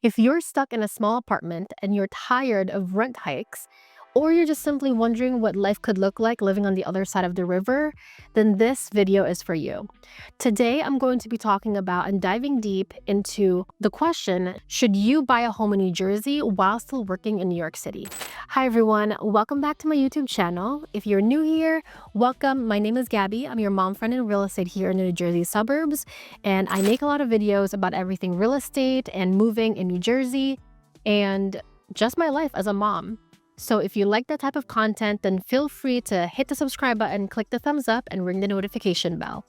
If you're stuck in a small apartment and you're tired of rent hikes, or you're just simply wondering what life could look like living on the other side of the river, then this video is for you. Today, I'm going to be talking about and diving deep into the question, should you buy a home in New Jersey while still working in New York City? Hi everyone, welcome back to my YouTube channel. If you're new here, welcome. My name is Gabby. I'm your mom friend in real estate here in the New Jersey suburbs, and I make a lot of videos about everything real estate and moving in New Jersey and just my life as a mom. So if you like that type of content, then feel free to hit the subscribe button, click the thumbs up, and ring the notification bell.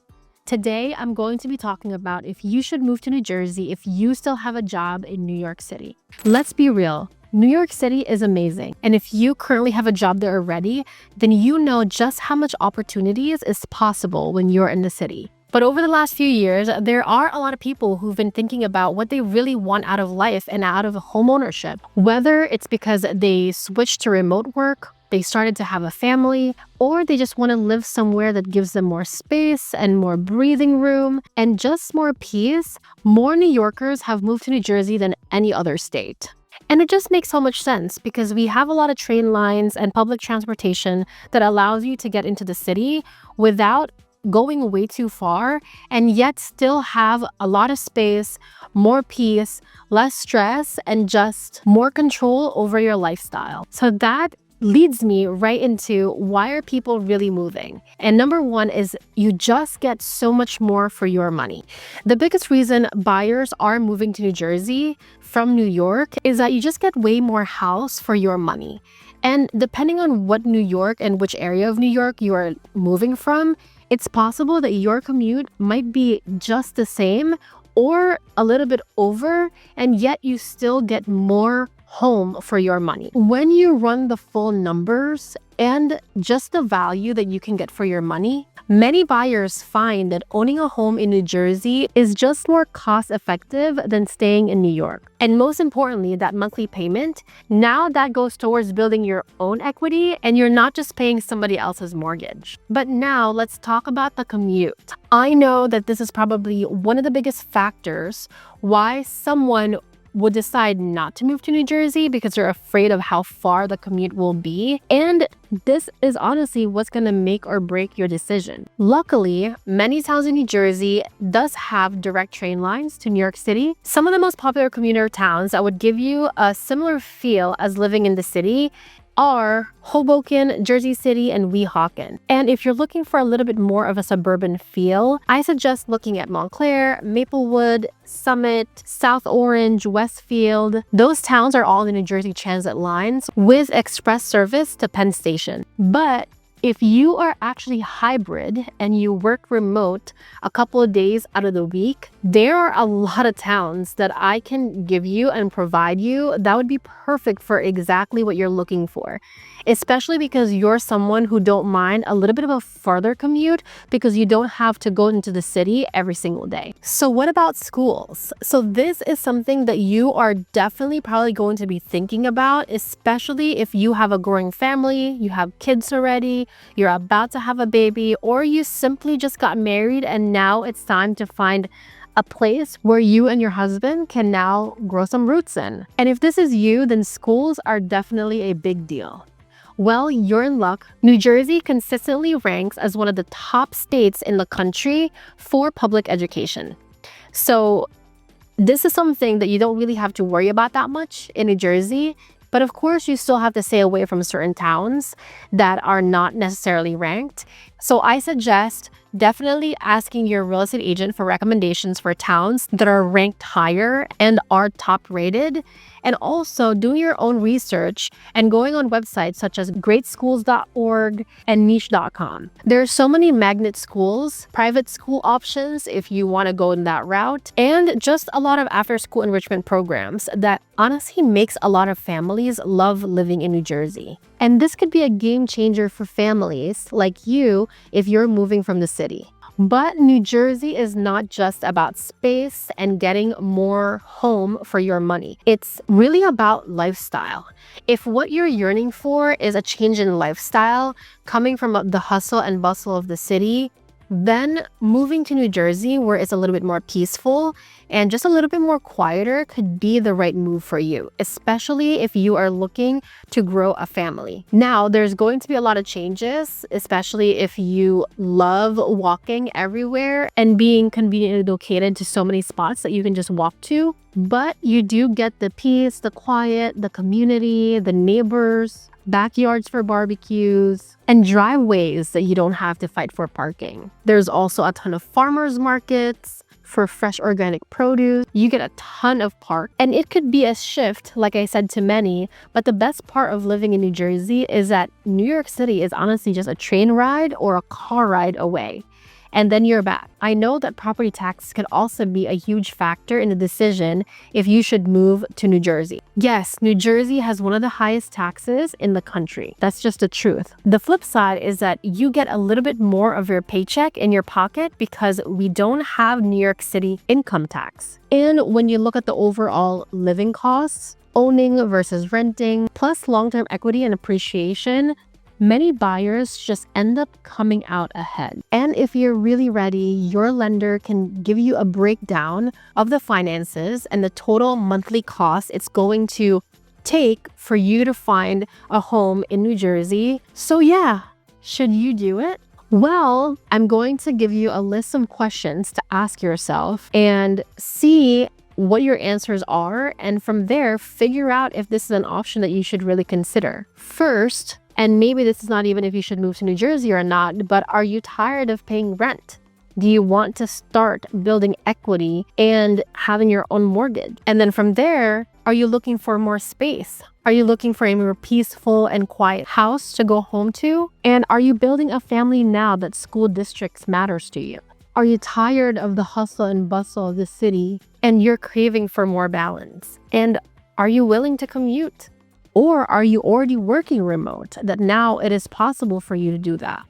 Today, I'm going to be talking about if you should move to New Jersey if you still have a job in New York City. Let's be real. New York City is amazing. And if you currently have a job there already, then you know just how much opportunities is possible when you're in the city. But over the last few years, there are a lot of people who've been thinking about what they really want out of life and out of home ownership. Whether it's because they switched to remote work, they started to have a family, or they just want to live somewhere that gives them more space and more breathing room and just more peace, more New Yorkers have moved to New Jersey than any other state. And it just makes so much sense because we have a lot of train lines and public transportation that allows you to get into the city without going way too far and yet still have a lot of space, more peace, less stress, and just more control over your lifestyle. So that leads me right into why are people really moving? And number one is you just get so much more for your money. The biggest reason buyers are moving to New Jersey from New York is that you just get way more house for your money. And depending on what New York and which area of New York you are moving from, it's possible that your commute might be just the same or a little bit over, and yet you still get more home for your money. When you run the full numbers and just the value that you can get for your money, many buyers find that owning a home in New Jersey is just more cost effective than staying in New York. And most importantly, that monthly payment, now that goes towards building your own equity and you're not just paying somebody else's mortgage. But now let's talk about the commute. I know that this is probably one of the biggest factors why someone would decide not to move to New Jersey because they're afraid of how far the commute will be. And this is honestly what's going to make or break your decision. Luckily, many towns in New Jersey does have direct train lines to New York City. Some of the most popular commuter towns that would give you a similar feel as living in the city are Hoboken, Jersey City, and Weehawken. And if you're looking for a little bit more of a suburban feel, I suggest looking at Montclair, Maplewood, Summit, South Orange, Westfield. Those towns are all in New Jersey Transit lines with express service to Penn Station. But if you are actually hybrid and you work remote a couple of days out of the week, there are a lot of towns that I can give you and provide you that would be perfect for exactly what you're looking for. Especially because you're someone who don't mind a little bit of a further commute because you don't have to go into the city every single day. So what about schools? So this is something that you are definitely probably going to be thinking about, especially if you have a growing family, you have kids already, you're about to have a baby, or you simply just got married and now it's time to find a place where you and your husband can now grow some roots in. And if this is you, then schools are definitely a big deal. Well, you're in luck. New Jersey consistently ranks as one of the top states in the country for public education. So this is something that you don't really have to worry about that much in New Jersey. But of course, you still have to stay away from certain towns that are not necessarily ranked. So I suggest definitely asking your real estate agent for recommendations for towns that are ranked higher and are top rated, and also doing your own research and going on websites such as greatschools.org and niche.com. There are so many magnet schools, private school options if you want to go in that route, and just a lot of after-school enrichment programs that honestly makes a lot of families love living in New Jersey. And this could be a game changer for families like you if you're moving from the city. But New Jersey is not just about space and getting more home for your money. It's really about lifestyle. If what you're yearning for is a change in lifestyle coming from the hustle and bustle of the city, then moving to New Jersey, where it's a little bit more peaceful and just a little bit more quieter, could be the right move for you, especially if you are looking to grow a family. Now, there's going to be a lot of changes, especially if you love walking everywhere and being conveniently located to so many spots that you can just walk to. But you do get the peace, the quiet, the community, the neighbors, backyards for barbecues, and driveways that you don't have to fight for parking. There's also a ton of farmers markets for fresh organic produce. You get a ton of park, and it could be a shift, like I said to many, but the best part of living in New Jersey is that New York City is honestly just a train ride or a car ride away. And then you're back. I know that property taxes could also be a huge factor in the decision if you should move to New Jersey. Yes, New Jersey has one of the highest taxes in the country. That's just the truth. The flip side is that you get a little bit more of your paycheck in your pocket because we don't have New York City income tax. And when you look at the overall living costs, owning versus renting, plus long-term equity and appreciation, many buyers just end up coming out ahead. And if you're really ready, your lender can give you a breakdown of the finances and the total monthly cost it's going to take for you to find a home in New Jersey. So yeah, should you do it? Well, I'm going to give you a list of questions to ask yourself and see what your answers are, and from there, figure out if this is an option that you should really consider. First, and maybe this is not even if you should move to New Jersey or not, but are you tired of paying rent? Do you want to start building equity and having your own mortgage? And then from there, are you looking for more space? Are you looking for a more peaceful and quiet house to go home to? And are you building a family now that school districts matters to you? Are you tired of the hustle and bustle of the city and you're craving for more balance? And are you willing to commute? Or are you already working remote that now it is possible for you to do that?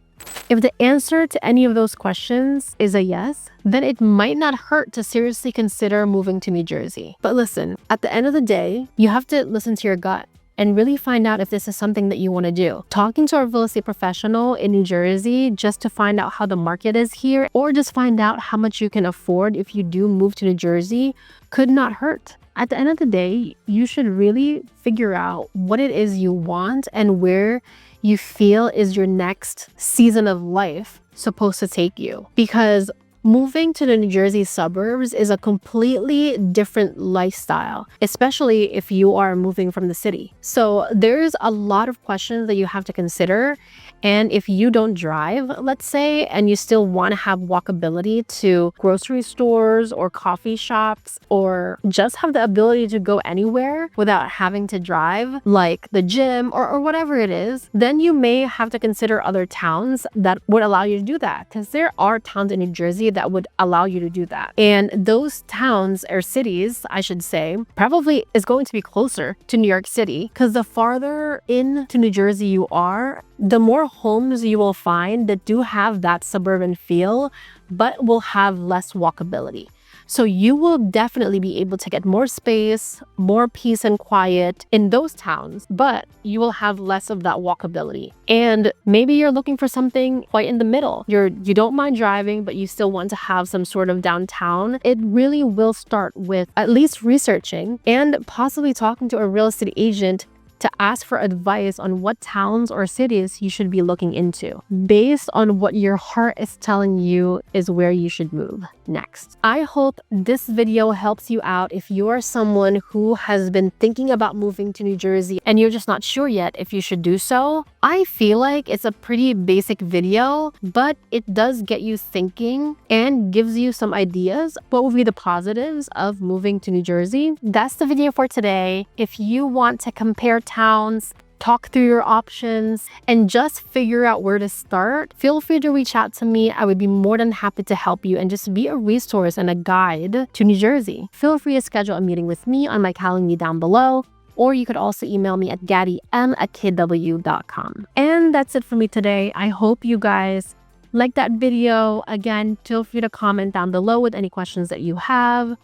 If the answer to any of those questions is a yes, then it might not hurt to seriously consider moving to New Jersey. But listen, at the end of the day, you have to listen to your gut and really find out if this is something that you want to do. Talking to a real estate professional in New Jersey just to find out how the market is here, or just find out how much you can afford if you do move to New Jersey, could not hurt. At the end of the day, you should really figure out what it is you want and where you feel is your next season of life supposed to take you. Because moving to the New Jersey suburbs is a completely different lifestyle, especially if you are moving from the city. So there's a lot of questions that you have to consider. And if you don't drive, let's say, and you still want to have walkability to grocery stores or coffee shops, or just have the ability to go anywhere without having to drive, like the gym or whatever it is, then you may have to consider other towns that would allow you to do that. Because there are towns in New Jersey that would allow you to do that. And those towns or cities, I should say, probably is going to be closer to New York City, because the farther into New Jersey you are, the more homes you will find that do have that suburban feel, but will have less walkability. So you will definitely be able to get more space, more peace and quiet in those towns, but you will have less of that walkability. And maybe you're looking for something quite in the middle. You don't mind driving, but you still want to have some sort of downtown. It really will start with at least researching and possibly talking to a real estate agent to ask for advice on what towns or cities you should be looking into based on what your heart is telling you is where you should move next. I hope this video helps you out if you are someone who has been thinking about moving to New Jersey and you're just not sure yet if you should do so. I feel like it's a pretty basic video, but it does get you thinking and gives you some ideas. What would be the positives of moving to New Jersey? That's the video for today. If you want to compare towns, talk through your options, and just figure out where to start, feel free to reach out to me. I would be more than happy to help you and just be a resource and a guide to New Jersey. Feel free to schedule a meeting with me on my calendar down below, or you could also email me at gaddym@kw.com. And that's it for me today. I hope you guys like that video. Again, feel free to comment down below with any questions that you have.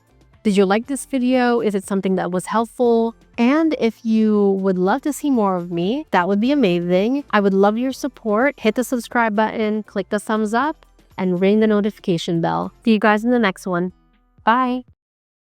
Did you like this video? Is it something that was helpful? And if you would love to see more of me, that would be amazing. I would love your support. Hit the subscribe button, click the thumbs up, and ring the notification bell. See you guys in the next one. Bye!